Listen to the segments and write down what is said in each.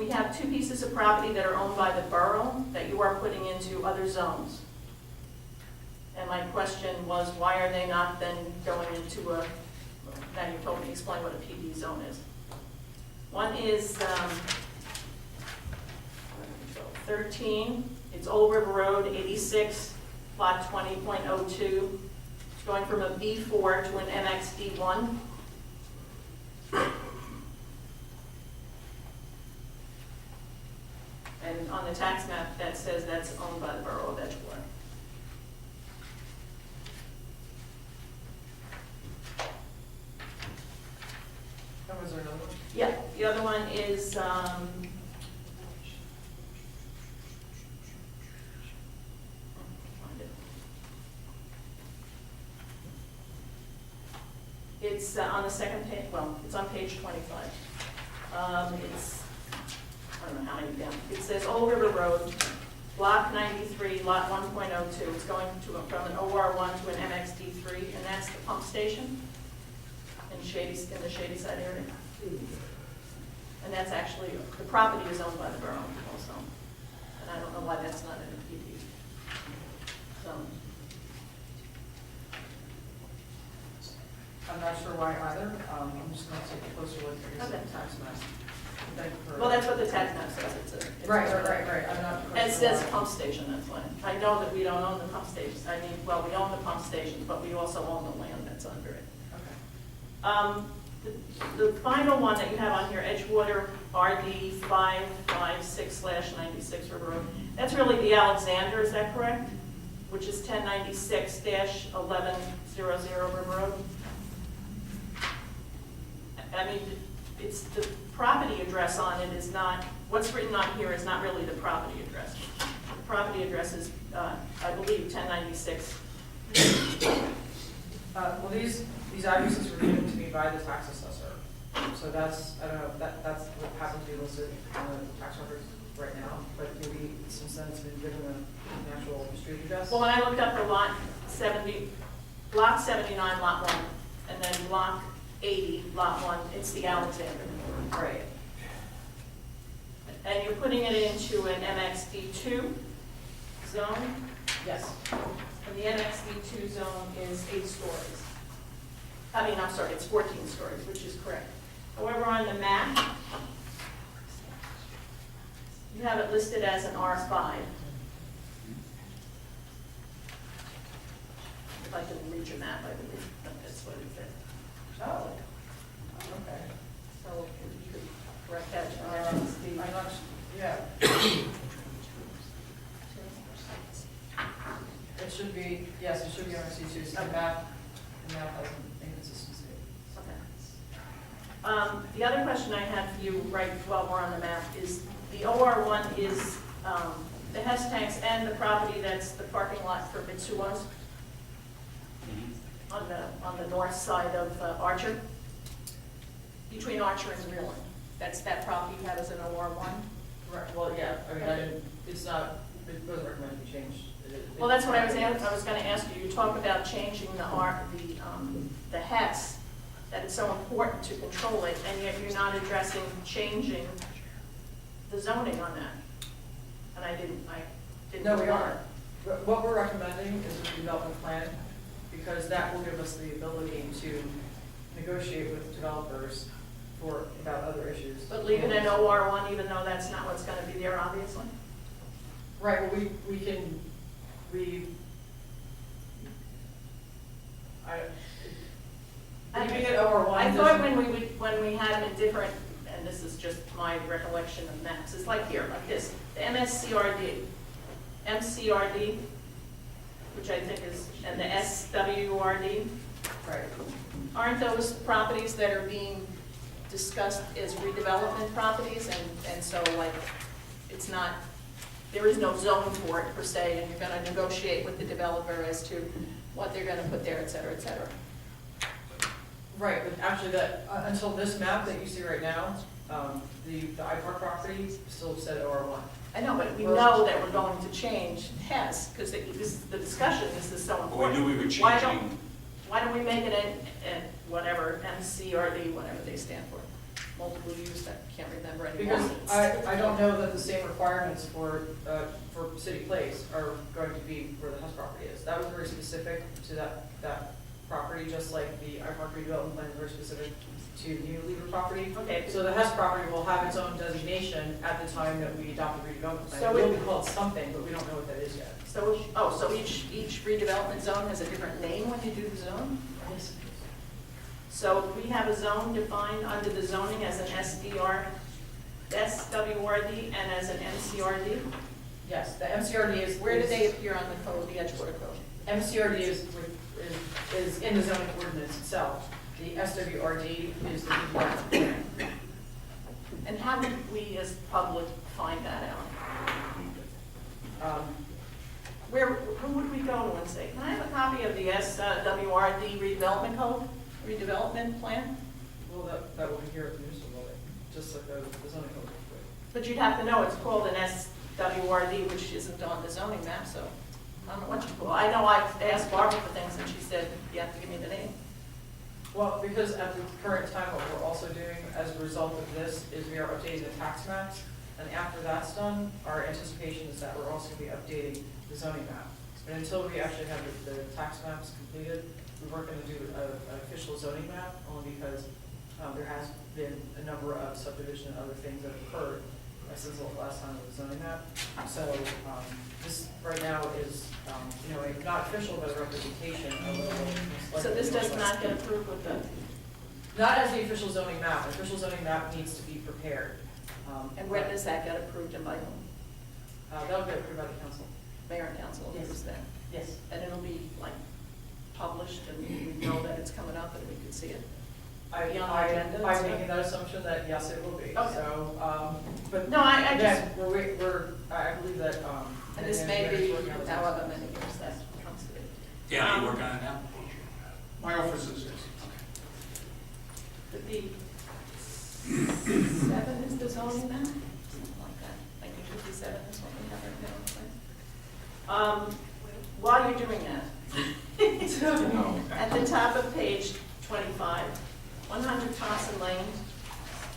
We have two pieces of property that are owned by the borough that you are putting into other zones. And my question was, why are they not then going into a, now you told me to explain what a PD zone is. One is 13, it's Old River Road, 86, lot 20.02. It's going from a B4 to an MXD1. And on the tax map, that says that's owned by the borough of Edgewater. And was there another one? Yeah, the other one is, it's on the second page, well, it's on page 25. It's, I don't know how many down. It says Old River Road, block 93, lot 1.02. It's going to, from an OR1 to an MXD3, and that's the pump station in the Shady Side area. And that's actually, the property is owned by the borough also. And I don't know why that's not in a PD zone. I'm not sure why either. I'm just going to take a closer look at your Okay. tax map. Thank you for. Well, that's what the tax map says. It's Right. I'm not. It says pump station, that's why. I know that we don't own the pump station. I mean, well, we own the pump station, but we also own the land that's under it. Okay. The final one that you have on here, Edgewater RD 556/96 River Road, that's really the Alexander, is that correct? Which is 1096-1100 River Road. I mean, it's the property address on it is not, what's written on here is not really the property address. The property address is, I believe, 1096. Well, these addresses were given to me by the tax assessor. So that's, I don't know, that's what happens to be listed on the tax records right now. But maybe since then it's been given an actual street address. Well, when I looked up the lot 70, block 79, lot 1, and then block 80, lot 1, it's the Alexander. Right. And you're putting it into an MXD2 zone, Yes. and the MXD2 zone is 8 stories. I mean, I'm sorry, it's 14 stories, which is correct. However, on the map, you have it listed as an R5. If I can read your map, I believe that's what it says. Oh. Okay. So you could correct that to MXD. I'm not, yeah. It should be, yes, it should be on C2, so the map has an inconsistency. Okay. The other question I had for you, right, while we're on the map, is the OR1 is the Hess tanks and the property that's the parking lot for Mitsuwas on the north side of Archer, between Archer and Reeling. That's that property you have as an OR1? Right, well, yeah, I mean, I didn't, it's not, it wasn't recommended to be changed. Well, that's what I was going to ask you. You talk about changing the Hess, that it's so important to control it, and yet you're not addressing changing the zoning on that. And I didn't. No, we are. What we're recommending is a redevelopment plan, because that will give us the ability to negotiate with developers about other issues. But leave it in OR1, even though that's not what's going to be there, obviously? Right, well, we can, leaving it OR1. I thought when we had them in different, and this is just my recollection of maps, it's like here, like this, the MCRD, which I think is, and the SWRD, Right. aren't those properties that are being discussed as redevelopment properties, and so like, it's not, there is no zone for it per se, and you're gonna negotiate with the developer as to what they're gonna put there, et cetera, et cetera. Right, but actually until this map that you see right now, the iPark property still said OR1. I know, but we know that we're going to change Hess, because this is the discussion, this is so Well, we important. knew we were Why changing. don't we make it in whatever, MCRD, whatever they stand for? multiple use, I can't remember anymore. Because I don't know that the same requirements for City Place are going to be where the Hess property is. That was very specific to that property, just like the iPark redevelopment plan is very specific to the Unilever property. Okay, So the Hess property will have its own designation at the time that we adopt the redevelopment plan. So It will it- be called something, but we don't know what that is yet. so, so each redevelopment zone has a different name when you do the zone? Yes. So we have a zone defined under the zoning as an SWRD and as an MCRD? Yes, the MCRD is. Where do they appear on the code, the Edgewater code? MCRD is in the zoning ordinance itself. The SWRD is the redevelopment plan. And how would we as public find that out? Who would we go to and say, can I have a copy of the SWRD redevelopment code, redevelopment plan? Well, that will be here at the municipal building, just like the zoning code. But you'd have to know it's called an SWRD, which isn't on the zoning map, so I don't know what you call it. I know I've asked Barbara for things and she said, you have to give me the name. Well, because at the current time, what we're also doing as a result of this is we are updating the tax maps. And after that's done, our anticipation is that we're also going to be updating the zoning map. But until we actually have the tax maps completed, we weren't going to do an official zoning map, only because there has been a number of subdivision and other things that have occurred since the last time of the zoning map. So this right now is, not official, but a representation of what it looks like. So this does not get approved with the, Not as the official zoning map. The official zoning map needs to be prepared. and when does that get approved and by whom? That'll get approved by the council. Mayor and council approves that. Yes. And it'll be like published and we know that it's coming up and we can see it. Be on the agenda and I'm stuff? making that assumption that yes, it will be. Okay. So, but No, I just, again, I believe that. and this may be however many years that comes to be. Yeah, you working on it now? My office is, yes. Could be 7 is the zoning map, something like that. I think 57 is what we have right now. While you're doing that, at the top of page 25, 100 Thompson Lane,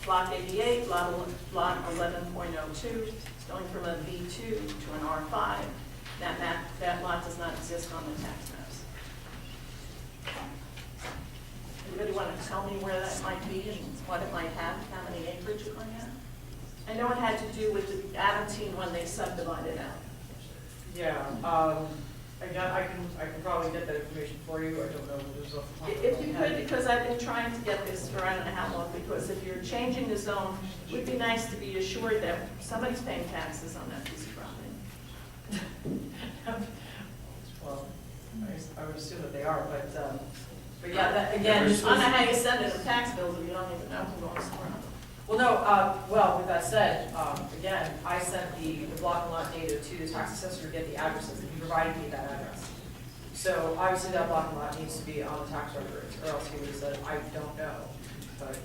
block 88, lot 11.02, it's going from a B2 to an R5. That lot does not exist on the tax maps. Anybody want to tell me where that might be and what it might have, how many acreage it might have? I know it had to do with the Aventine when they subdivided out. Yeah, again, I can probably get that information for you. I don't know if there's off the top of my If you head. could, because I've been trying to get this for I don't know how long, because if you're changing the zone, it would be nice to be assured that somebody's paying taxes on that piece of property. Well, I would assume that they are, but yeah, that, again, this I don't know was, how you send it in tax bills if you don't even know who owns the property. well, no, well, with that said, again, I sent the block and lot data to the tax assessor to get the addresses, and he provided me that address. So obviously that block and lot needs to be on the tax records, or else he would have said, I don't know. But,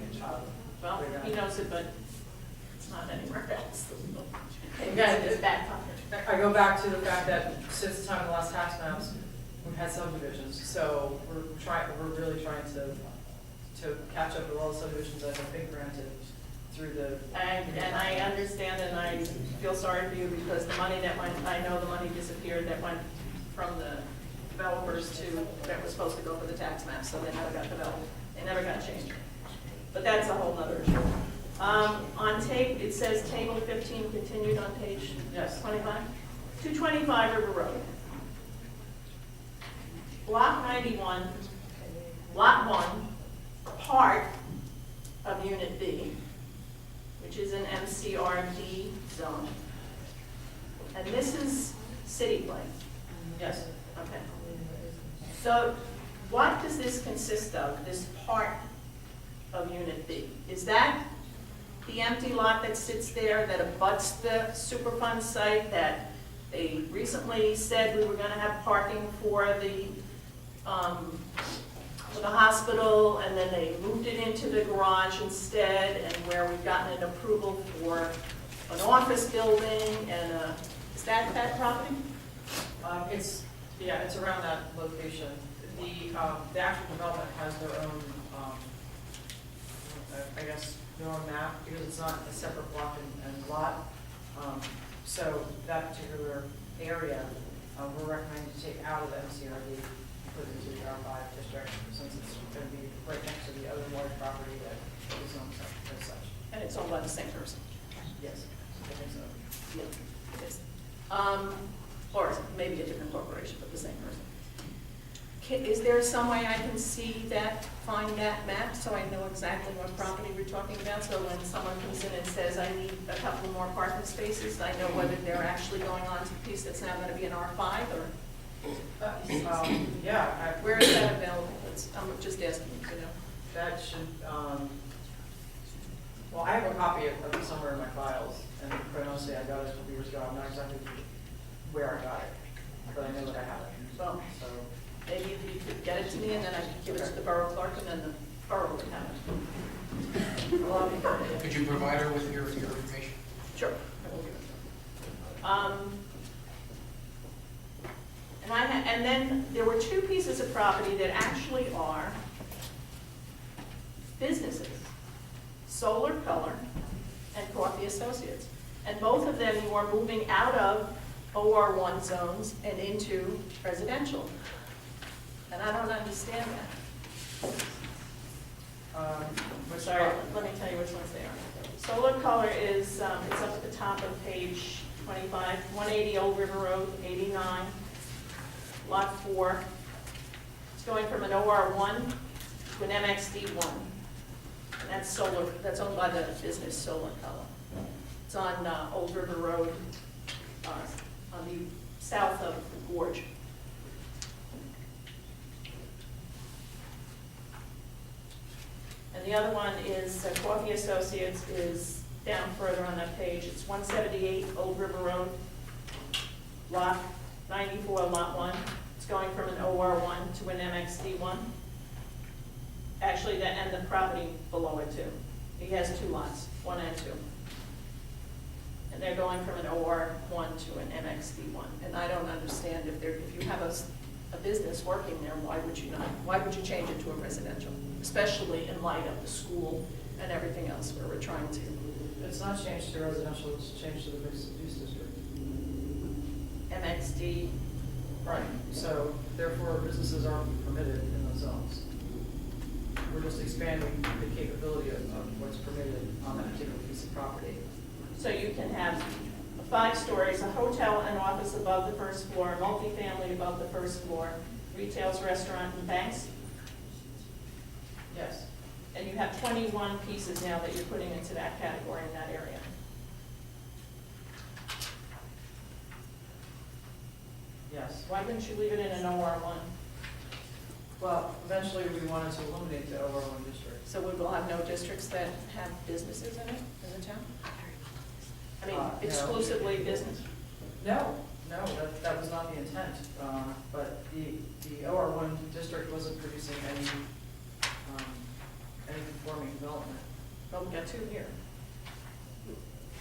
Well, he knows it, but it's not anywhere else. Again, It's back pocket. I go back to the fact that since the time of the last tax maps, we've had subdivisions, so we're really trying to catch up with all the subdivisions that have been granted through the. And I understand and I feel sorry for you because the money that went, I know the money disappeared that went from the developers to, that was supposed to go for the tax map, so they never got developed. They never got changed. But that's a whole other issue. On tape, it says table 15 continued on page Yes. 25. 225 River Road. Block 91, Lot 1, part of Unit B, which is an MCRD zone. And this is City Place. Yes. Okay. So what does this consist of, this part of Unit B? Is that the empty lot that sits there that abuts the Superfund site that they recently said we were going to have parking for the hospital, and then they moved it into the garage instead, and where we've gotten an approval for an office building and is that property? It's around that location. The actual development has their own, I guess, on a map, because it's not a separate block and lot. So that particular area, we're recommending to take out of the MCRD, and put it into the R5 district, since it's going to be right next to the other large property that is owned as such. And it's owned by the same person. Yes, I think so. Yeah, it is. Or maybe a different corporation, but the same person. Is there some way I can see that, find that map, so I know exactly what property we're talking about? So when someone comes in and says, I need a couple more parking spaces, I know whether they're actually going on to the piece that's now gonna be an R5, or Yeah, where is that available? I'm just asking, you know. that should, well, I have a copy of it somewhere in my files, and quite honestly, I got it a couple years ago. I'm not exactly where I got it, but I know that I have it. Well, So, maybe if you could get it to me, and then I could give it to the borough clerk, and then the borough would have it. Allow me to- Could you provide her with your information? Sure, I will give it to her. And then there were two pieces of property that actually are businesses, Solar Color and Coffee Associates. And both of them you are moving out of OR1 zones and into residential. And I don't understand that. Sorry, let me tell you which ones they are. Solar Color is, it's up at the top of page 25, 180 Old River Road, 89, lot 4. It's going from an OR1 to an MXD1. And that's solar, that's owned by the business Solar Color. It's on Old River Road, on the south of the gorge. And the other one is Coffee Associates, is down further on that page. It's 178 Old River Road, lot 94, lot 1. It's going from an OR1 to an MXD1. Actually, and the property below it too. He has two lots, 1 and 2. And they're going from an OR1 to an MXD1. And I don't understand if you have a business working there, why would you change it to a residential? Especially in light of the school and everything else where we're trying to. it's not changed to residential, it's changed to the mixed use district. MXD, Right. So therefore, businesses aren't permitted in those zones. We're just expanding the capability of what's permitted on that particular piece of property. so you can have 5 stories, a hotel and office above the first floor, multifamily above the first floor, retails, restaurant, and banks. Yes. And you have 21 pieces now that you're putting into that category in that area. Yes. Why couldn't you leave it in an OR1? Well, eventually we wanted to eliminate the OR1 district. So we will have no districts that have businesses in it, in the town? I mean, No. exclusively business? No, that was not the intent. But the OR1 district wasn't producing any conforming development Well, we got 2 here.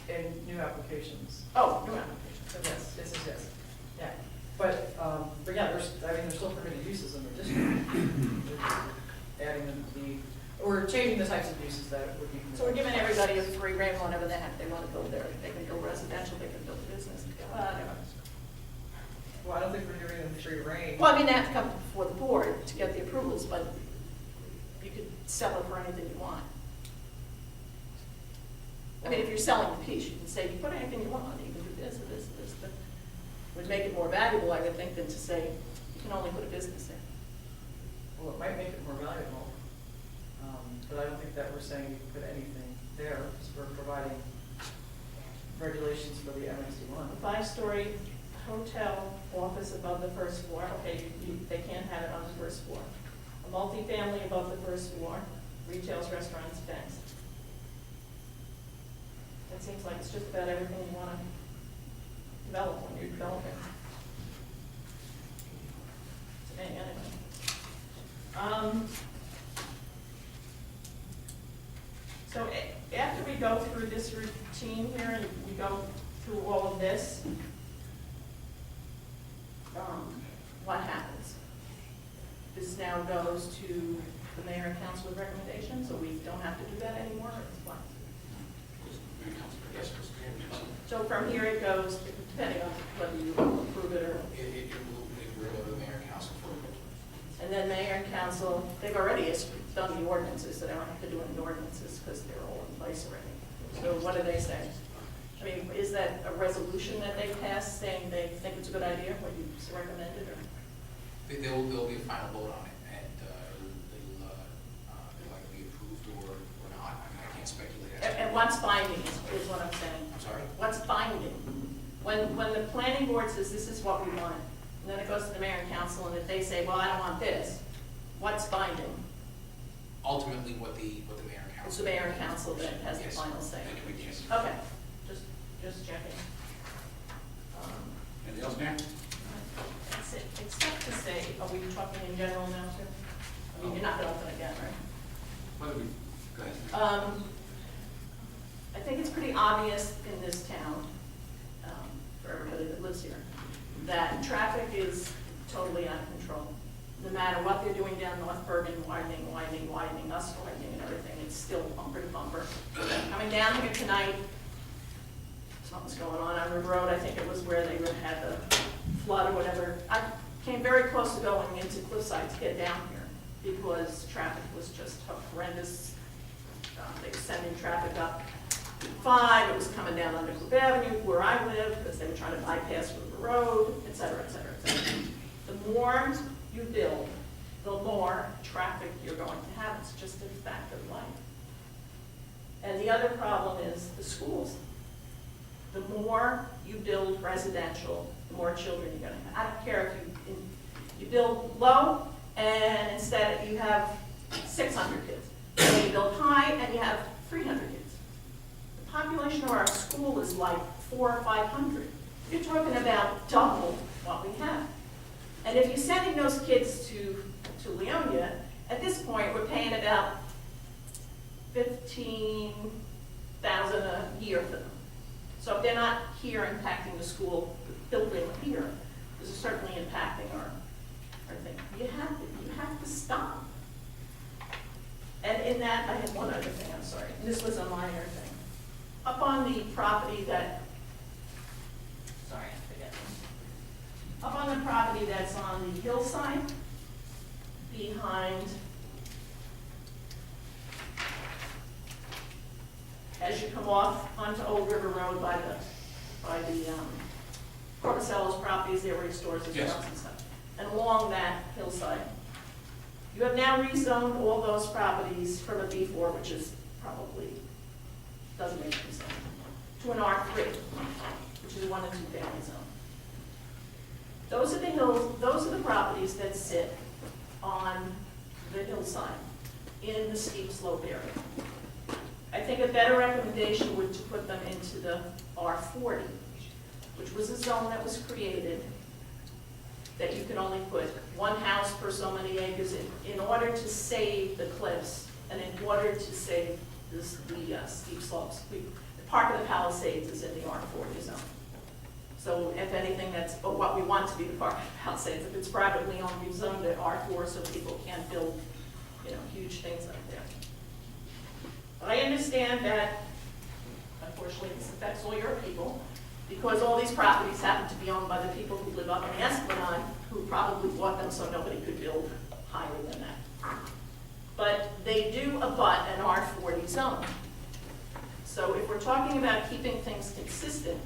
in new applications. Oh, new applications, so Yes, yes. Yeah, but yeah, there's still permitted uses in the district. We're just adding or changing the types of uses that would be. So we're giving everybody a free rein whenever they want to build there. They can build residential, they can build business. Well, I don't think we're giving them free rein. Well, I mean, they have to come before the board to get the approvals, but you could sell it for anything you want. I mean, if you're selling the piece, you can say, you put anything you want on it, you can do this or this or this, but it would make it more valuable, I would think, than to say, you can only put a business there. Well, it might make it more valuable, but I don't think that we're saying you can put anything there, because we're providing regulations for the MXD1. A 5-story hotel office above the first floor, okay, they can't have it on the first floor. A multifamily above the first floor, retails, restaurants, banks. It seems like it's just about everything you want to develop when you're developing. To me, anyway. So after we go through this routine here and we go through all of this, what happens? This now goes to the mayor and council with recommendations, so we don't have to do that anymore, or what? Yes, Mr. Anderson. So from here it goes, depending on whether you approve it or, It will go to the mayor and council for approval. and then mayor and council, they've already done the ordinances, so they don't have to do any ordinances because they're all in place already. So what do they say? I mean, is that a resolution that they passed saying they think it's a good idea, what you recommended, or? There'll be a final vote on it, and it'll either be approved or not. I mean, I can't speculate. as to- And what's binding is what I'm saying. I'm sorry? What's binding? When the planning board says this is what we want, and then it goes to the mayor and council, and if they say, well, I don't want this, what's binding? Ultimately, what the mayor and council. It's the mayor and council that has the Yes. final say. Yes. Okay, just checking. Anything else, Mayor? That's it, except to say, are we talking in general now too? I mean, you're not gonna open again, right? What do we, go ahead. I think it's pretty obvious in this town, for everybody that lives here, that traffic is totally out of control. No matter what they're doing down North Bergen, widening, us widening and everything, it's still bumper to bumper. Coming down here tonight, something's going on River Road, I think it was where they had the flood or whatever. I came very close to going into Cliffside to get down here because traffic was just horrendous. They were sending traffic up 5, it was coming down under Cliff Avenue where I live because they were trying to bypass River Road, et cetera, et cetera, et cetera. The more you build, the more traffic you're going to have. It's just a fact of life. And the other problem is the schools. The more you build residential, the more children you're going to have. I don't care if you build low and instead you have 600 kids. And you build high and you have 300 kids. The population of our school is like 400 or 500. You're talking about double what we have. And if you're sending those kids to Leonia, at this point, we're paying about $15,000 a year for them. So if they're not here impacting the school building here, this is certainly impacting our thing. You have to stop. And in that, I had one other thing, I'm sorry. This was a minor thing. Up on the property that, sorry, I forget. Up on the property that's on the hillside, behind, as you come off onto Old River Road by the Corbusello's properties there where he stores his Yes. trucks and stuff. And along that hillside, you have now rezoned all those properties from a B4, which is probably, doesn't make any sense, to an R3, which is 1 and 2 family zone. Those are the hills, those are the properties that sit on the hillside in the steep slope area. I think a better recommendation would to put them into the R40, which was a zone that was created that you can only put one house per so many acres in order to save the cliffs and in order to save the steep slopes. The Park of the Palisades is in the R40 zone. So if anything, that's what we want to be the Park of the Palisades. If it's privately owned, we've zoned it R4 so people can't build, huge things up there. But I understand that, unfortunately, this affects all your people, because all these properties happen to be owned by the people who live up in the Esplanade, who probably bought them so nobody could build higher than that. But they do abut an R40 zone. So if we're talking about keeping things consistent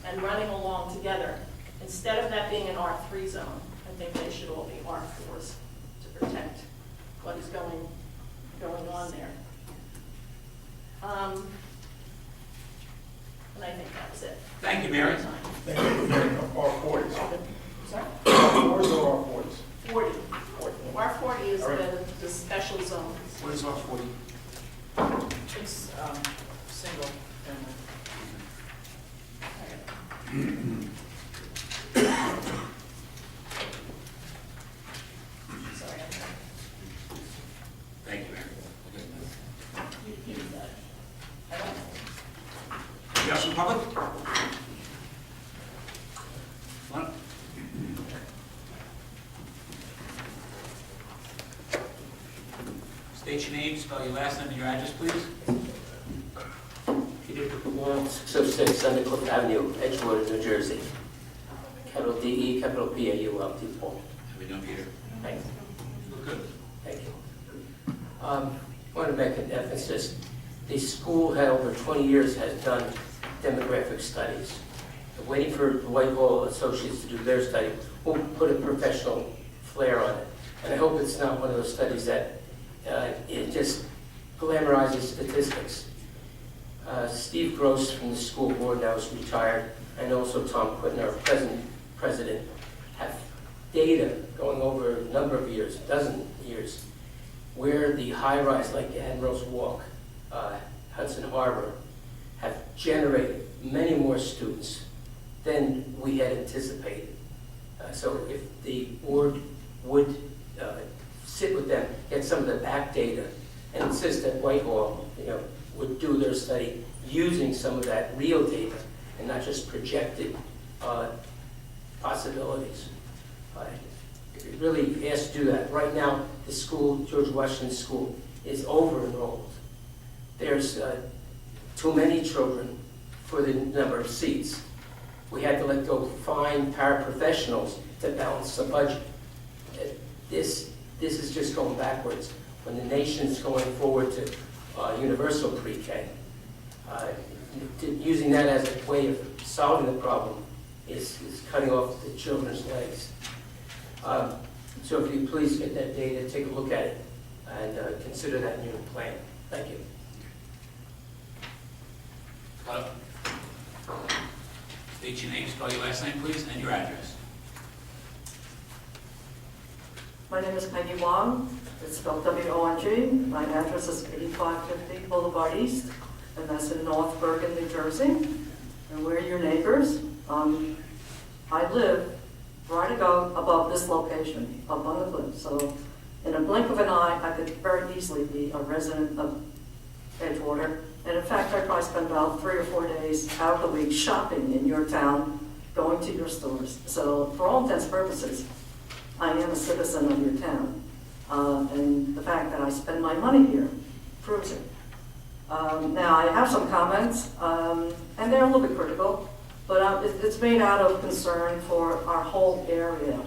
and running along together, instead of that being an R3 zone, I think they should all be R4s to protect what is going on there. And I think that was it. Thank you, Mary. Thank you, R40s. Sorry? R40s or R40s? 40. R40 is the special zone. What is R40? It's single family. Sorry, Thank you, Mary. you got it. I don't know. Yes, from public? One. State your name, spell your last name and your address, please. Repeat it with the 606 Thundercliff Avenue, Edgewater, New Jersey. Capital D-E, capital P-A-U-L-T, Paul. How we doing, Peter? Thanks. You look good. Thank you. I want to make an emphasis. The school had over 20 years has done demographic studies. Waiting for the Whitehall Associates to do their study will put a professional flair on it. And I hope it's not one of those studies that it just glamorizes statistics. Steve Gross from the school board, now is retired, and also Tom Quinton, our present president, have data going over a number of years, a dozen years, where the high-rise, like Admiral's Walk, Hudson Harbor, have generated many more students than we had anticipated. So if the board would sit with them, get some of the back data, and insist that Whitehall, would do their study using some of that real data and not just projected possibilities. It really has to do that. Right now, the school, George Washington School, is over-enrolled. There's too many children for the number of seats. We had to let go fine paraprofessionals to balance the budget. This is just going backwards. When the nation's going forward to universal pre-K, using that as a way of solving the problem is cutting off the children's legs. So if you please get that data, take a look at it, and consider that in your plan. Thank you. Hello. State your name, spell your last name, please, and your address. My name is Peggy Wong. It's spelled W-O-N-G. My address is 8550 Boulevard East, and that's in North Bergen, New Jersey. And we're your neighbors. I live right above this location, up on the cliff. So in a blink of an eye, I could very easily be a resident of Edgewater. And in fact, I probably spend about 3 or 4 days out of the week shopping in your town, going to your stores. So for all intents and purposes, I am a citizen of your town. And the fact that I spend my money here proves it. Now, I have some comments, and they're a little bit critical, but it's made out of concern for our whole area.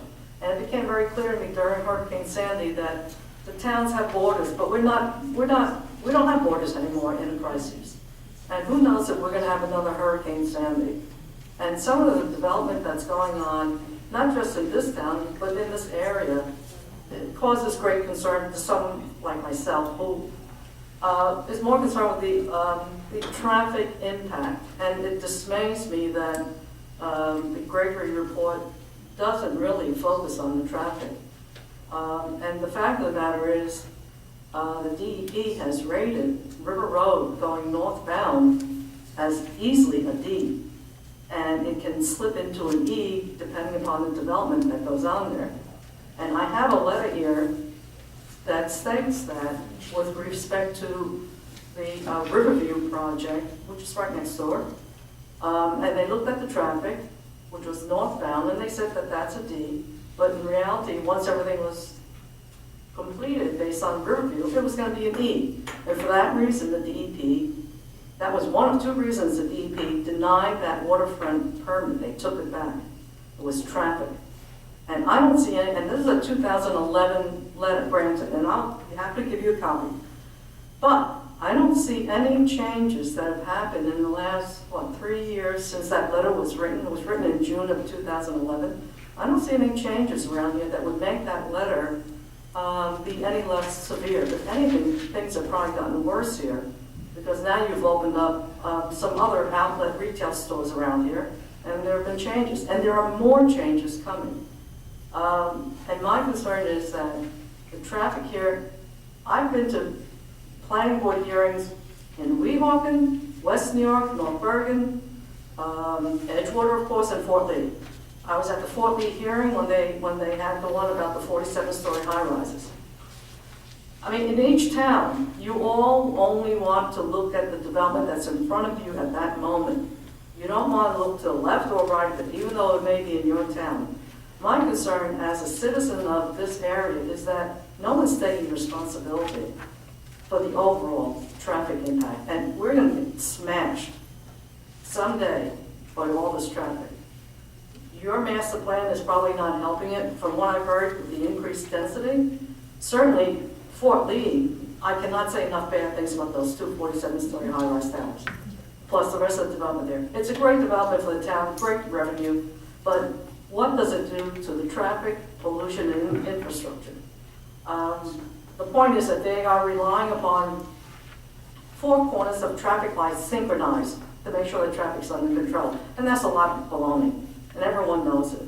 And it became very clear to me during Hurricane Sandy that the towns have borders, but we don't have borders anymore in a crisis. And who knows if we're going to have another Hurricane Sandy. And some of the development that's going on, not just in this town, but in this area, it causes great concern to someone like myself who is more concerned with the traffic impact. And it dismays me that the Gregory report doesn't really focus on the traffic. And the fact of the matter is, the DEP has rated River Road going northbound as easily a D. And it can slip into an E depending upon the development that goes on there. And I have a letter here that states that with respect to the Riverview project, which is right next door, and they looked at the traffic, which was northbound, and they said that that's a D. But in reality, once everything was completed based on Riverview, it was going to be an E. And for that reason, the DEP, that was one of 2 reasons the DEP denied that waterfront permit. They took it back. It was traffic. And I don't see any, and this is a 2011 letter granted, and I'll be happy to give you a copy. But I don't see any changes that have happened in the last, 3 years since that letter was written. It was written in June of 2011. I don't see any changes around here that would make that letter be any less severe. If anything, things have probably gotten worse here, because now you've opened up some other outlet retail stores around here, and there have been changes, and there are more changes coming. And my concern is that the traffic here, I've been to planning board hearings in Weehawken, West New York, North Bergen, Edgewater, of course, and Fort Lee. I was at the Fort Lee hearing when they had the one about the 47-story high-rises. I mean, in each town, you all only want to look at the development that's in front of you at that moment. You don't want to look to the left or right of it, even though it may be in your town. My concern as a citizen of this area is that no one's taking responsibility for the overall traffic impact, and we're going to get smashed someday by all this traffic. Your master plan is probably not helping it. From what I've heard, with the increased density, certainly Fort Lee, I cannot say enough bad things about those two 47-story high-rise towers, plus the rest of the development there. It's a great development for the town, great revenue, but what does it do to the traffic, pollution, and infrastructure? The point is that they are relying upon 4 corners of traffic lights synchronized to make sure the traffic's under control. And that's a lot of baloney, and everyone knows it.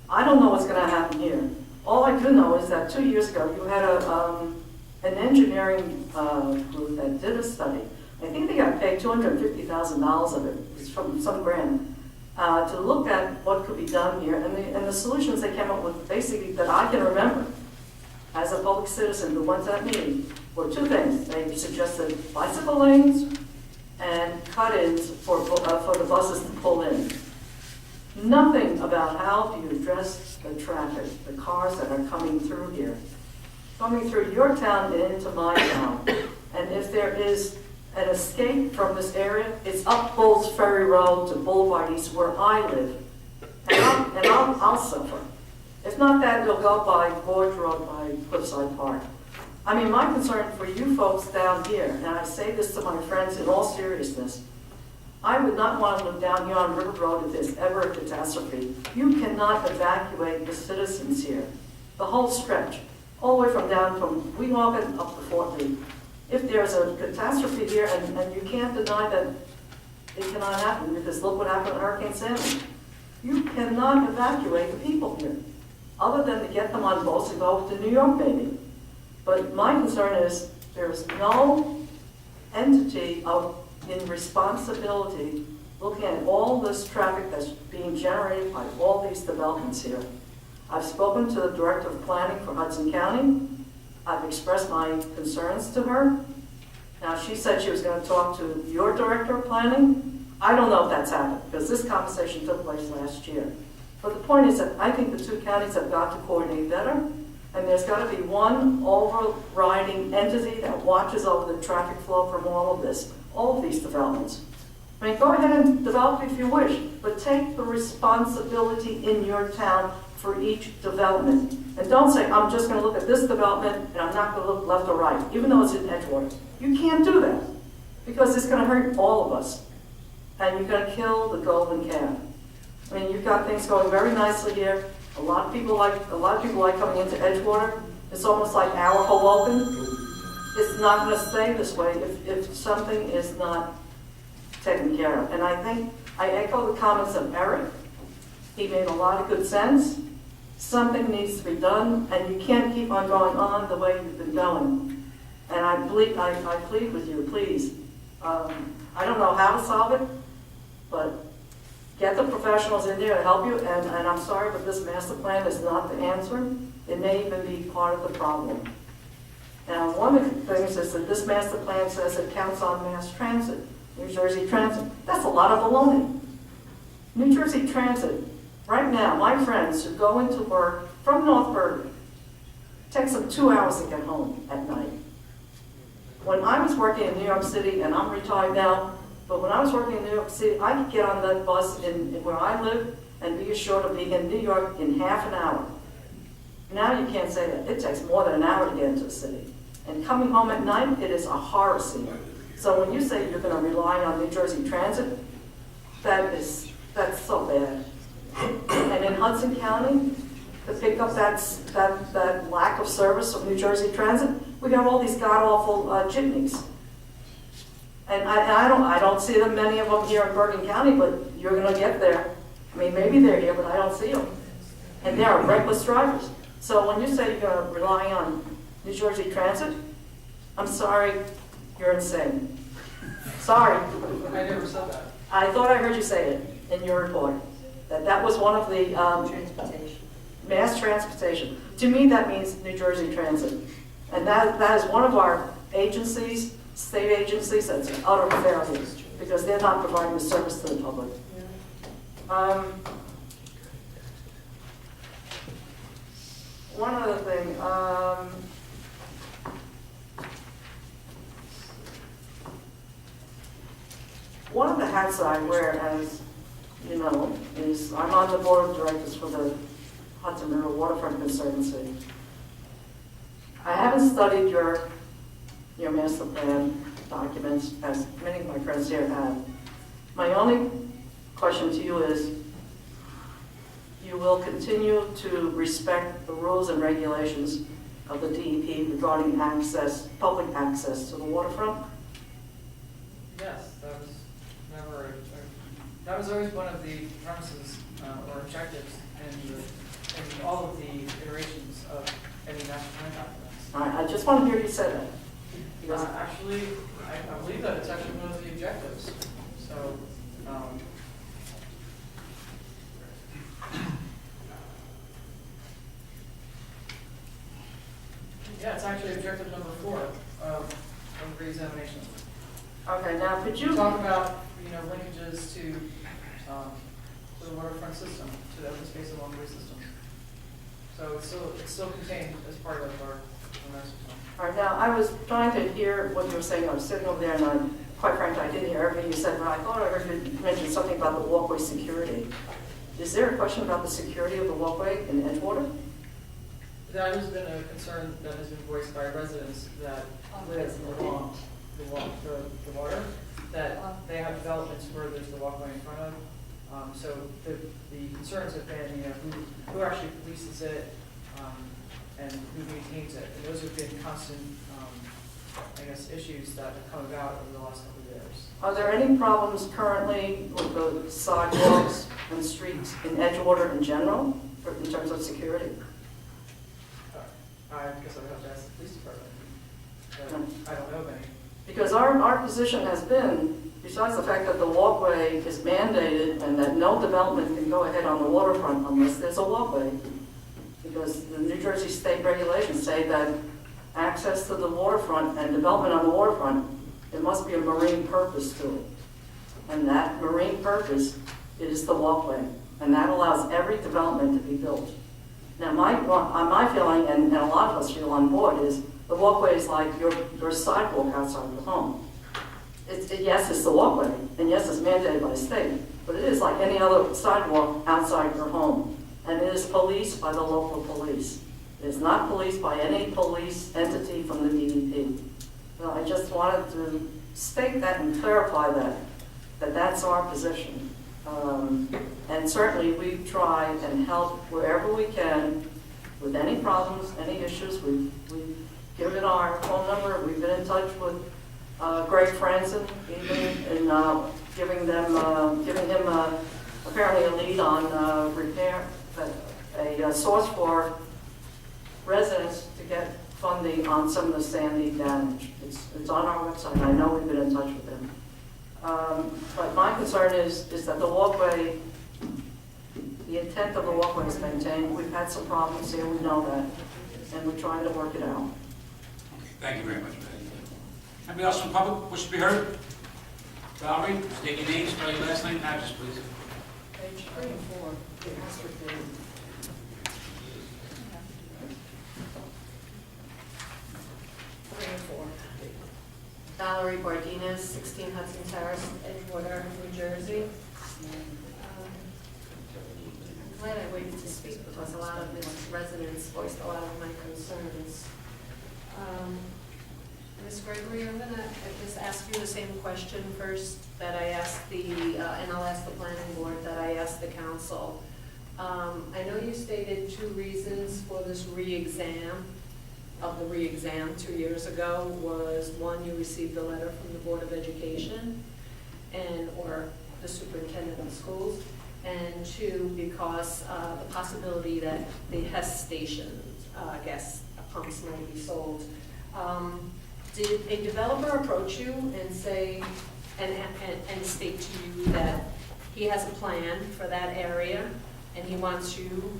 I don't know what's gonna happen here. All I do know is that 2 years ago, you had an engineering group that did a study. I think they got paid $250,000 of it, it's from some grant, to look at what could be done here. And the solutions they came up with, basically, that I can remember, as a public citizen who went to that meeting, were 2 things. They suggested bicycle lanes and cut-ins for the buses to pull in. Nothing about how do you address the traffic, the cars that are coming through here, coming through your town and into my town. And if there is an escape from this area, it's up Bulls Ferry Road to Boulevard East where I live. And I'll suffer. If not that, it'll go by Gorge Road by Cliffside Park. I mean, my concern for you folks down here, and I say this to my friends in all seriousness, I would not want to live down here on River Road if there's ever a catastrophe. You cannot evacuate the citizens here, the whole stretch, all the way from Weehawken up to Fort Lee. If there's a catastrophe here, and you can't deny that it cannot happen, because look what happened to Hurricane Sandy. You cannot evacuate the people here, other than to get them on boats and go to New York, maybe. But my concern is there's no entity in responsibility looking at all this traffic that's being generated by all these developments here. I've spoken to the Director of Planning for Hudson County. I've expressed my concerns to her. Now, she said she was going to talk to your Director of Planning. I don't know if that's happened, because this conversation took place last year. But the point is that I think the 2 counties have got to coordinate better, and there's got to be one overriding entity that watches over the traffic flow from all of this, all of these developments. I mean, go ahead and develop if you wish, but take the responsibility in your town for each development. And don't say, I'm just going to look at this development and I'm not going to look left or right, even though it's in Edgewater. You can't do that, because it's going to hurt all of us. And you're going to kill the golden calf. I mean, you've got things going very nicely here. A lot of people like coming into Edgewater. It's almost like our Hoboken. It's not going to stay this way if something is not taken care of. And I think I echo the comments of Eric. He made a lot of good sense. Something needs to be done, and you can't keep on going on the way you've been going. And I plead with you, please. I don't know how to solve it, but get the professionals in there to help you. And I'm sorry, but this master plan is not the answer. It may even be part of the problem. Now, one of the things is that this master plan says it counts on mass transit, New Jersey Transit. That's a lot of baloney. New Jersey Transit, right now, my friends who go into work from North Bergen, it takes them 2 hours to get home at night. When I was working in New York City, and I'm retired now, but when I was working in New York City, I could get on that bus in where I live and be assured of being in New York in half an hour. Now you can't say that. It takes more than an hour to get into the city. And coming home at night, it is a horror scene. So when you say you're going to rely on New Jersey Transit, that's so bad. And in Hudson County, to pick up that lack of service of New Jersey Transit, we have all these god-awful jitneys. And I don't see them, many of them here in Bergen County, but you're going to get there. I mean, maybe they're here, but I don't see them. And they're reckless drivers. So when you say you're going to rely on New Jersey Transit, I'm sorry, you're insane. Sorry. I never said that. I thought I heard you say it in your report, that was one of the mass transportation. To me, that means New Jersey Transit. And that is one of our agencies, state agencies, that's an utter failure, because they're not providing the service to the public. One other thing, one of the hats I wear, as you know, is I'm on the board of directors for the Hudson River Waterfront Conservancy. I haven't studied your master plan documents, as many of my friends here have. My only question to you is, you will continue to respect the rules and regulations of the DEP regarding access, public access to the waterfront? Yes, that was never, that was always one of the premises or objectives in all of the iterations of any national plan documents. I just want to hear you say that. Because Actually, I believe that it's actually one of the objectives. So, yeah, it's actually objective number 4 of reexamination. Okay, now could You you, talk about, linkages to the waterfront system, to the open space and waterway system. So it's still contained as part of our master plan. all right, now, I was trying to hear what you were saying. I was sitting over there, and quite frankly, I didn't hear everything you said, but I thought I heard you mention something about the walkway security. Is there a question about the security of the walkway in Edgewater? That has been a concern that has been voiced by residents that live along the water, that they have developments where there's the walkway in front of. So the concerns have been, who actually polices it, and who maintains it. And those have been constant, issues that have come about over the last couple of years. Are there any problems currently with the sidewalks and streets in Edgewater in general, in terms of security? I guess I would have to ask the police department. But I don't know of any. Because our position has been, besides the fact that the walkway is mandated and that no development can go ahead on the waterfront unless there's a walkway, because the New Jersey state regulations say that access to the waterfront and development on the waterfront, there must be a marine purpose to it. And that marine purpose is the walkway, and that allows every development to be built. Now, my feeling, and a lot of us feel on board, is the walkway is like your sidewalk outside your home. Yes, it's the walkway, and yes, it's mandated by the state, but it is like any other sidewalk outside your home. And it is policed by the local police. It is not policed by any police entity from the DEP. So I just wanted to state that and clarify that that's our position. And certainly we try and help wherever we can with any problems, any issues. We've given our phone number. We've been in touch with Greg Franzen, even in giving him apparently a lead on repair, a source for residents to get funding on some of the sandy damage. It's on our website. I know we've been in touch with them. But my concern is that the walkway, the intent of the walkway is maintained. We've had some problems here, we know that, and we're trying to work it out. Okay, thank you very much, Betty. Anybody else from the public wish to be heard? Valerie, state your name, spell your last name, address, please. Page 3 and 4, it has to be. 3 and 4. Valerie Bardines, 16 Hudson Terrace, Edgewater, New Jersey. I'm glad I waited to speak because a lot of the residents voiced a lot of my concerns. Ms. Gregory, I'm going to just ask you the same question first that I asked and I'll ask the planning board, that I asked the council. I know you stated 2 reasons for this re-exam. Of the re-exam 2 years ago was, 1, you received a letter from the Board of Education or the superintendent of schools, and 2, because the possibility that the Hess station gas pumps might be sold. Did a developer approach you and say, and state to you that he has a plan for that area and he wants you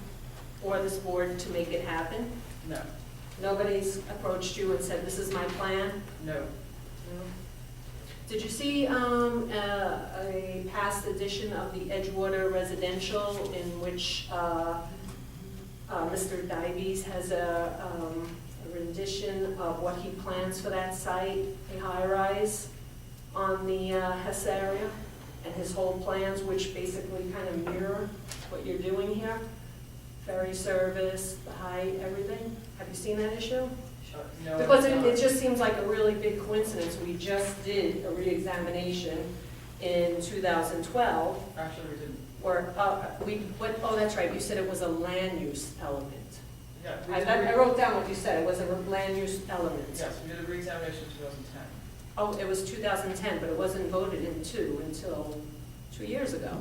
or this board to make it happen? No. Nobody's approached you and said, this is my plan? No. No. Did you see a past edition of the Edgewater Residential in which Mr. Dives has a rendition of what he plans for that site, a high-rise on the Hess area? and his whole plans, which basically kind of mirror what you're doing here. Ferry service, the height, everything. Have you seen that issue? Sure. No, Because it's it not. just seems like a really big coincidence. We just did a reexamination in 2012, Actually, we didn't. or, oh, that's right, you said it was a land use element. Yeah, we I did I wrote down what you said, it was a land use element. Yes, we did a reexamination in 2010. Oh, it was 2010, but it wasn't voted into until 2 years ago.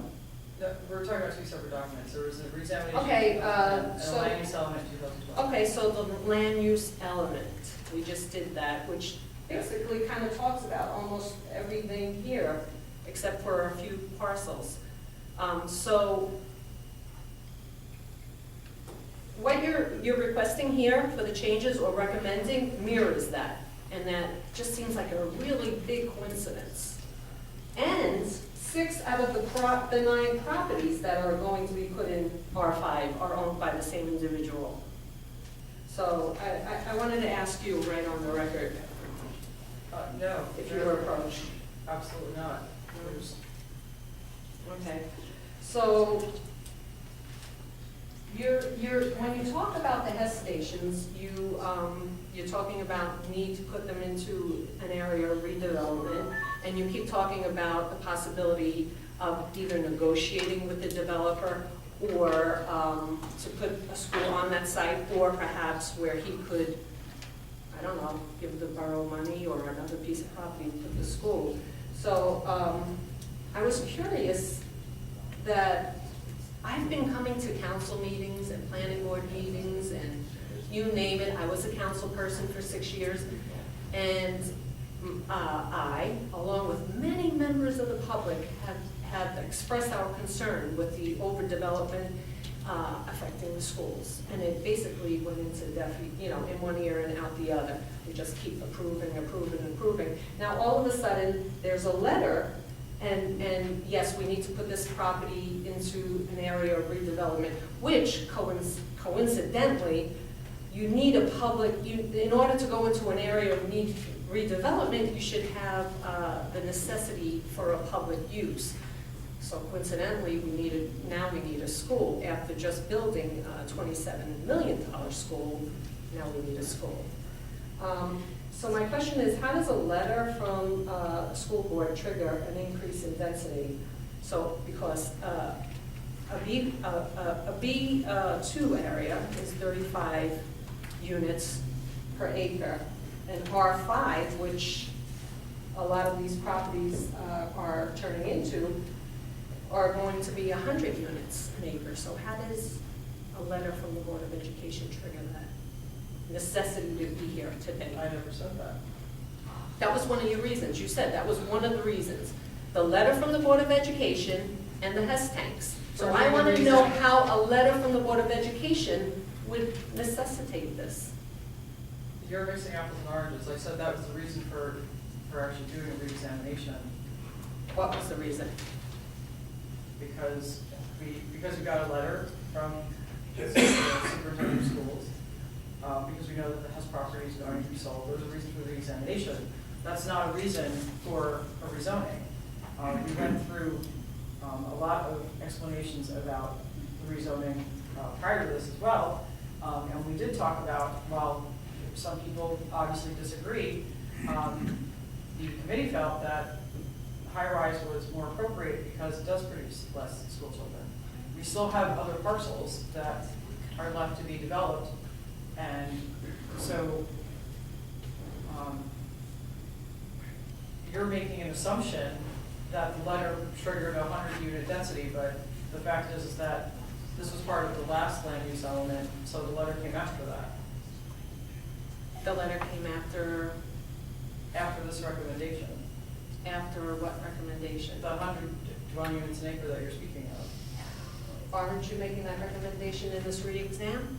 We're talking about two separate documents. There was a reexamination Okay, in 2010 and so- a land use element in 2012. Okay, so the land use element, we just did that, which basically kind of talks about almost everything here, except for a few parcels. So what you're requesting here for the changes or recommending mirrors that, and that just seems like a really big coincidence. And 6 out of the 9 properties that are going to be put in R5 are owned by the same individual. So I wanted to ask you right on the record, No. if you were approached. Absolutely not. There's- Okay, so when you talk about the HES stations, you're talking about need to put them into an area of redevelopment, and you keep talking about the possibility of either negotiating with the developer or to put a school on that site, or perhaps where he could, I don't know, give the borough money or another piece of property to put the school. So I was curious that I've been coming to council meetings and planning board meetings and you name it. I was a council person for 6 years, and I, along with many members of the public, have expressed our concern with the overdevelopment affecting the schools. And it basically went into in one ear and out the other. We just keep approving. Now, all of a sudden, there's a letter, and yes, we need to put this property into an area of redevelopment, which coincidentally, you need a in order to go into an area of redevelopment, you should have the necessity for a public use. So coincidentally, now we need a school. After just building a $27 million school, now we need a school. So my question is, how does a letter from a school board trigger an increase in density? So, because a B2 area is 35 units per acre, and R5, which a lot of these properties are turning into, are going to be 100 units an acre. So how does a letter from the Board of Education trigger that necessity to be here today? I never said that. That was one of your reasons. You said that was one of the reasons. The letter from the Board of Education and the HES tanks. So I want to know how a letter from the Board of Education would necessitate this. You're mixing apples and oranges. I said that was the reason for actually doing a reexamination, What was the reason? because we got a letter from the superintendent of schools, because we know that the HES property is going to be sold. There's a reason for the reexamination. That's not a reason for a rezoning. We went through a lot of explanations about the rezoning prior to this as well. And we did talk about, while some people obviously disagree, the committee felt that high-rise was more appropriate because it does produce less school children. We still have other parcels that are left to be developed, and so you're making an assumption that the letter triggered a 100-unit density, but the fact is that this was part of the last land use element, so the letter came after that, The letter came after this recommendation. what recommendation? The 100 dwelling units an acre that you're speaking of. Aren't you making that recommendation in this re-exam?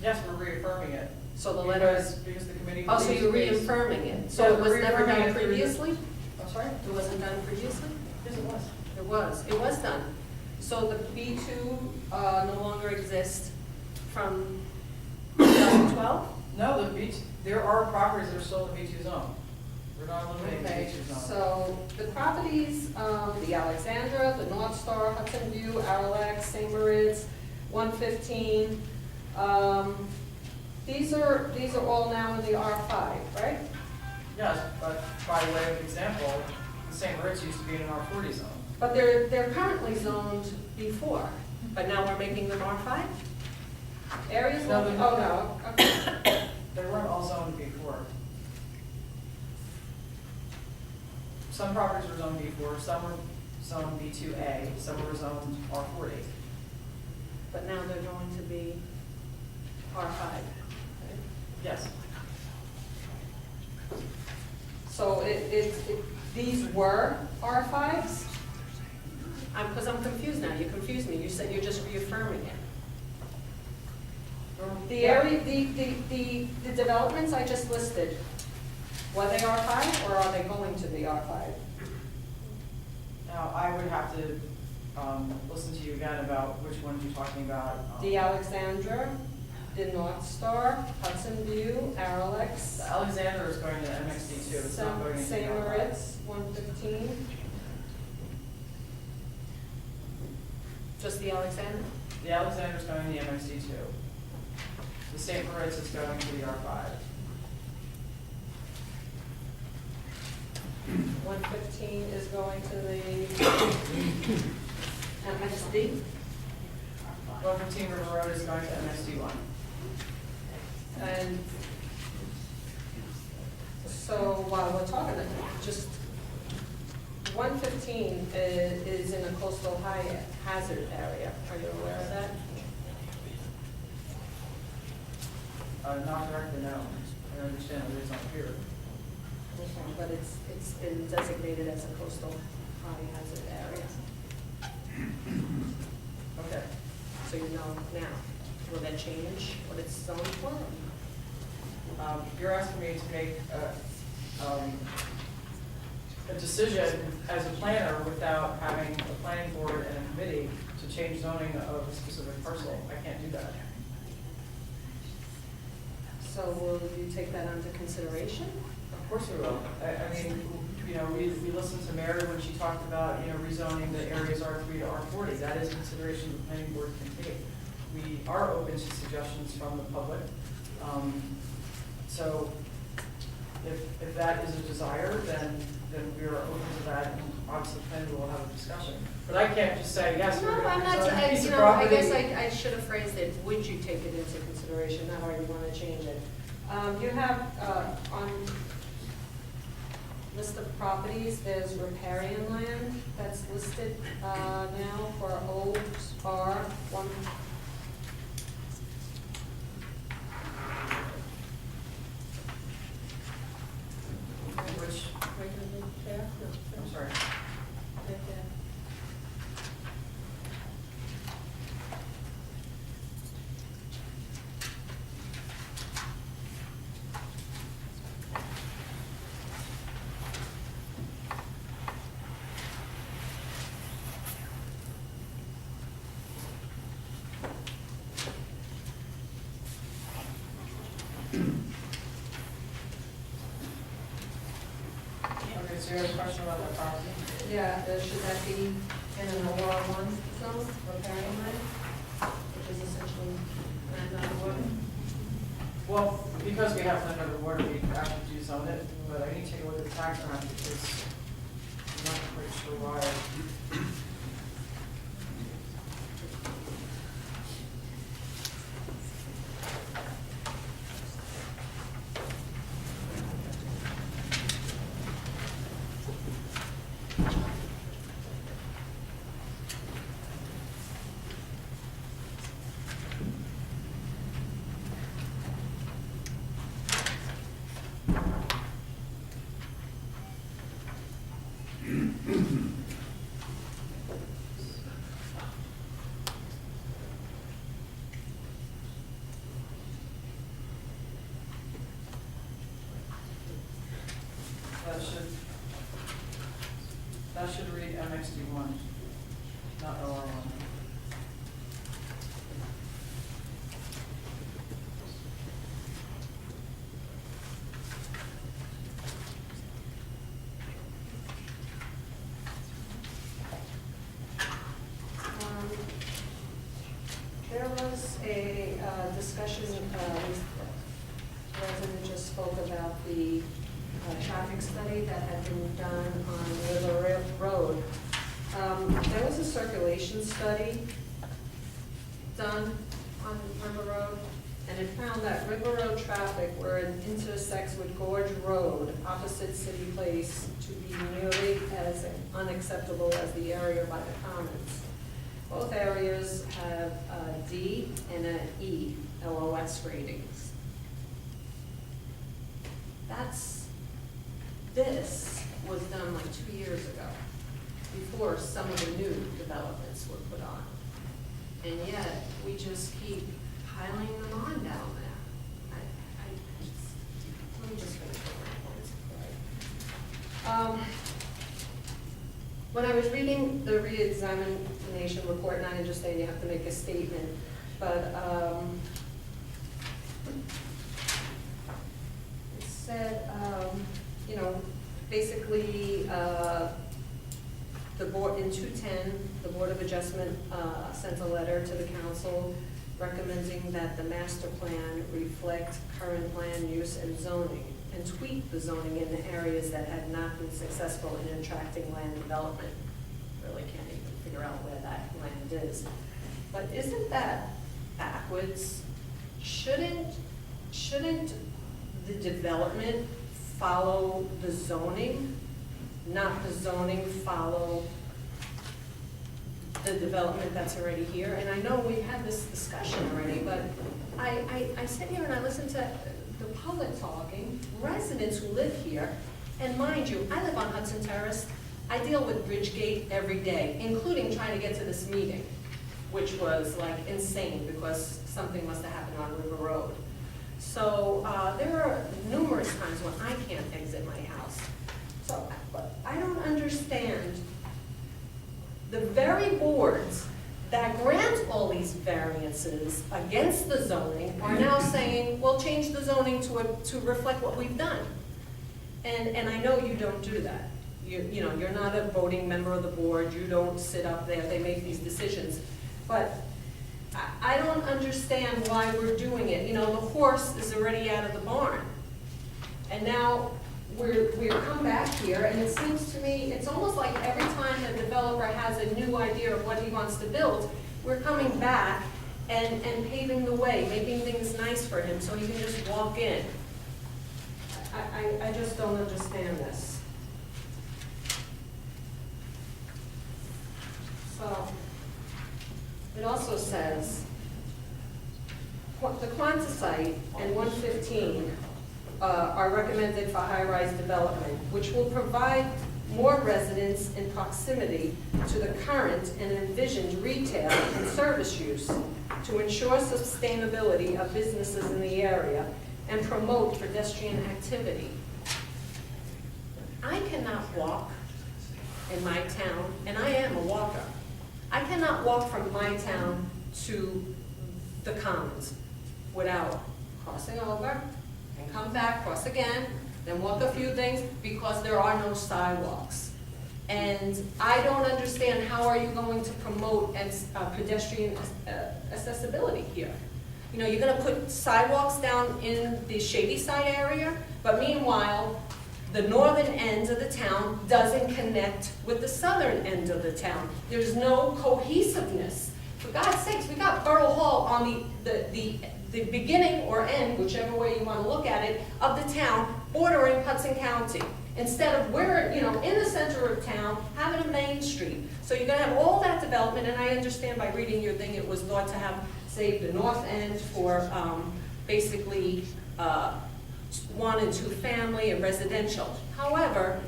Yes, we're reaffirming it. So the letter is, Because the committee. oh, so you're believes- reaffirming it? So Yeah, it was we're never reaffirming done it through the- previously? I'm sorry? It wasn't done previously? Yes, it was. It was done. So the B2 no longer exists from 2012? No, there are properties that are still in the B2 zone. We're not eliminating the Okay, B2 zone. so the properties, the Alexandra, the North Star, Hudson View, Aralac, St. Moritz, 115, these are all now in the R5, right? Yes, but by way of example, the St. Moritz used to be in an R40 zone. But they're currently zoned B4, but now we're making them R5? Areas, No, oh, they're no, okay. They weren't all zoned before. Some properties were zoned B4, some were zoned B2A, some were zoned R40. But now they're going to be R5. right? Yes. So these were R5s? Because I'm confused now, you confused me, you said you're just reaffirming it. The area, the developments I just listed, were they R5 or are they going to be R5? Now, I would have to listen to you again about which ones you're talking about. The Alexandra, the North Star, Hudson View, Aralex, The Alexander is going to MXD2, it's not going into St. R5. Moritz, 115. Just the Alexandra? The Alexander's going to the MXD2. The St. Moritz is going to the R5. 115 is going to the MXD. 115 River Road is going to MXD1. And so while we're talking, just 115 is in a coastal high hazard area. Are you aware of that? Not directly, no. I understand that it's not here. Okay, but it's been designated as a coastal high hazard area. Okay. So you know now. Will that change what it's zoned for? You're asking me to make a decision as a planner without having a planning board and a committee to change zoning of a specific parcel. I can't do that. So will you take that under consideration? Of course we will. I mean, you know, we listened to Mary when she talked about, you know, rezoning the areas R3 to R40. That is a consideration the planning board can take. We are open to suggestions from the public. So if that is a desire, then we are open to that, and obviously the planning board will have a discussion. But I can't just say, yes, we're No, I'm going to not, rezone a piece you of know, I property. guess I should have phrased it, would you take it into consideration, not how you want to change it. You have, on list of properties, there's riparian land that's listed, now for Old Bar 1. Which, Right there? No, I'm sorry. right there. Okay, so you have a question about that property? Yeah, should that be in an OR1 zone, riparian land, which is essentially land on the water? Well, because we have land under water, we actually do zone it, but I need to take a look at the tax map because I'm not quite sure why. That should read MXD1, not OR1. discussion, resident just spoke about the traffic study that had been done on River Road. There was a circulation study done on River Road, and it found that River Road traffic where it intersects with Gorge Road, opposite City Place, to be nearly as unacceptable as the area by the Commons. Both areas have a D and an E LOS ratings. This was done like 2 years ago, before some of the new developments were put on. And yet, we just keep piling them on down there. Let me just finish my points. When I was reading the re-examination report, and I understand you have to make a statement, but it said, you know, basically, the board, in 210, the Board of Adjustment sent a letter to the council recommending that the master plan reflect current land use and zoning, and tweak the zoning in the areas that had not been successful in attracting land development. Really can't even figure out where that land is. But isn't that backwards? Shouldn't the development follow the zoning, not the zoning follow the development that's already here? And I know we've had this discussion already, but I sit here and I listen to the public talking, residents who live here, and mind you, I live on Hudson Terrace. I deal with Bridgegate every day, including trying to get to this meeting, which was like insane because something must have happened on River Road. So there are numerous times when I can't exit my house. So I don't understand. The very boards that grant all these variances against the zoning are now saying, well, change the zoning to reflect what we've done. And I know you don't do that. You know, you're not a voting member of the board. You don't sit up there. They make these decisions. But I don't understand why we're doing it. You know, the horse is already out of the barn. And now we're come back here, and it seems to me, it's almost like every time the developer has a new idea of what he wants to build, we're coming back and paving the way, making things nice for him so he can just walk in. I just don't understand this. So, it also says, the Quantasite and 115 are recommended for high-rise development, which will provide more residents in proximity to the current and envisioned retail and service use to ensure sustainability of businesses in the area and promote pedestrian activity. I cannot walk in my town, and I am a walker. I cannot walk from my town to the Commons without crossing over and come back, cross again, then walk a few things because there are no sidewalks. And I don't understand how are you going to promote pedestrian accessibility here. You know, you're gonna put sidewalks down in the Shady Side area, but meanwhile, the northern end of the town doesn't connect with the southern end of the town. There's no cohesiveness. For God's sakes, we got Borough Hall on the beginning or end, whichever way you want to look at it, of the town bordering Hudson County. Instead of we're, you know, in the center of town, having a main street. So you're gonna have all that development, and I understand by reading your thing, it was thought to have saved the north end for basically 1 and 2 family and residential. However,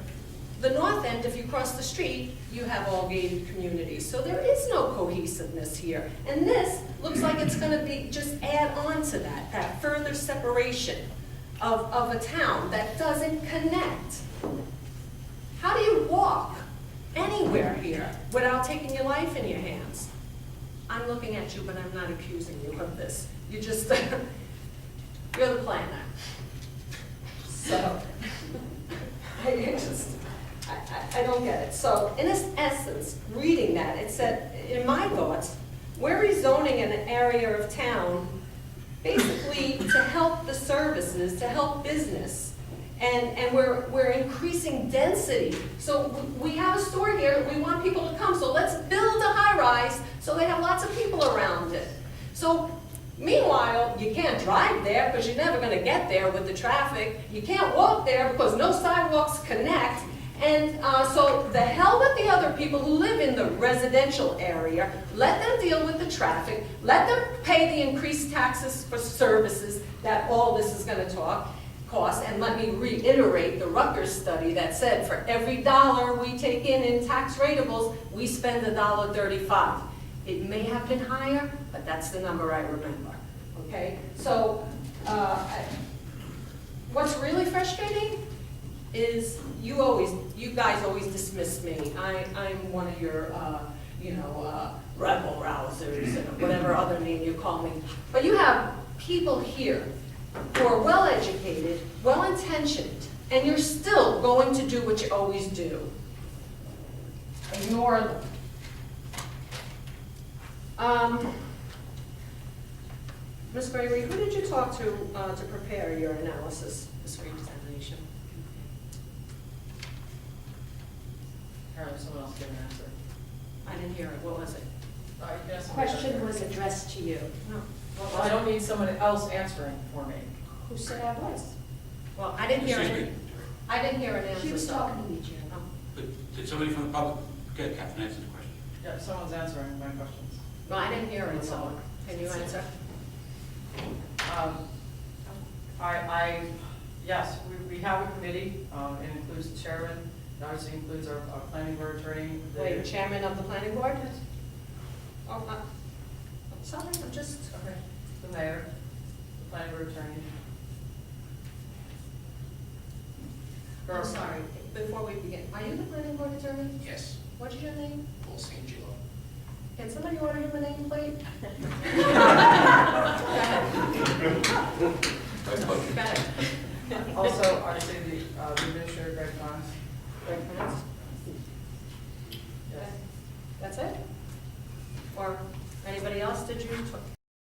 the north end, if you cross the street, you have all gated communities. So there is no cohesiveness here. And this looks like it's gonna be, just add on to that further separation of a town that doesn't connect. How do you walk anywhere here without taking your life in your hands? I'm looking at you, but I'm not accusing you of this. You just, you're the planner. So, I don't get it. So, in essence, reading that, it said, in my thoughts, we're rezoning an area of town basically to help the services, to help business. And we're increasing density. So we have a store here, we want people to come, so let's build a high-rise so they have lots of people around it. So meanwhile, you can't drive there because you're never gonna get there with the traffic. You can't walk there because no sidewalks connect. And so the hell with the other people who live in the residential area, let them deal with the traffic, let them pay the increased taxes for services that all this is gonna cost, and let me reiterate the Rutgers study that said for every dollar we take in tax rateables, we spend $1.35. It may have been higher, but that's the number I remember, okay? So, what's really frustrating is you guys always dismiss me. I'm one of your, rebel rousers, and whatever other name you call me. But you have people here who are well-educated, well-intentioned, and you're still going to do what you always do. Ignore them. Ms. Gregory, who did you talk to prepare your analysis, this reexamination? Apparently someone else gave an answer. I didn't hear it, what was it? You can ask somebody Question else. was addressed to you. No. Well, I don't need someone else answering for me. Who said I was? Well, I didn't hear Excuse it. me, I didn't hear an answer. She was so- talking to me, Chair. Oh. but did somebody from the public, get Catherine answer the question? Yeah, someone's answering my questions. Well, I didn't hear it, so can you answer? Yes, we have a committee, it includes the chairman, it obviously includes our planning board attorney. Wait, chairman of the planning board? Oh, I'm sorry, I'm just, Okay, the mayor, the planning board attorney. I'm sorry, before we begin, are you the planning board attorney? Yes, What's your name? Paul St. Gilo. Can somebody order him a nameplate? Go ahead. Also, obviously, the administrator, Greg Connors. Greg Prince? Yes. That's it? Or anybody else, did you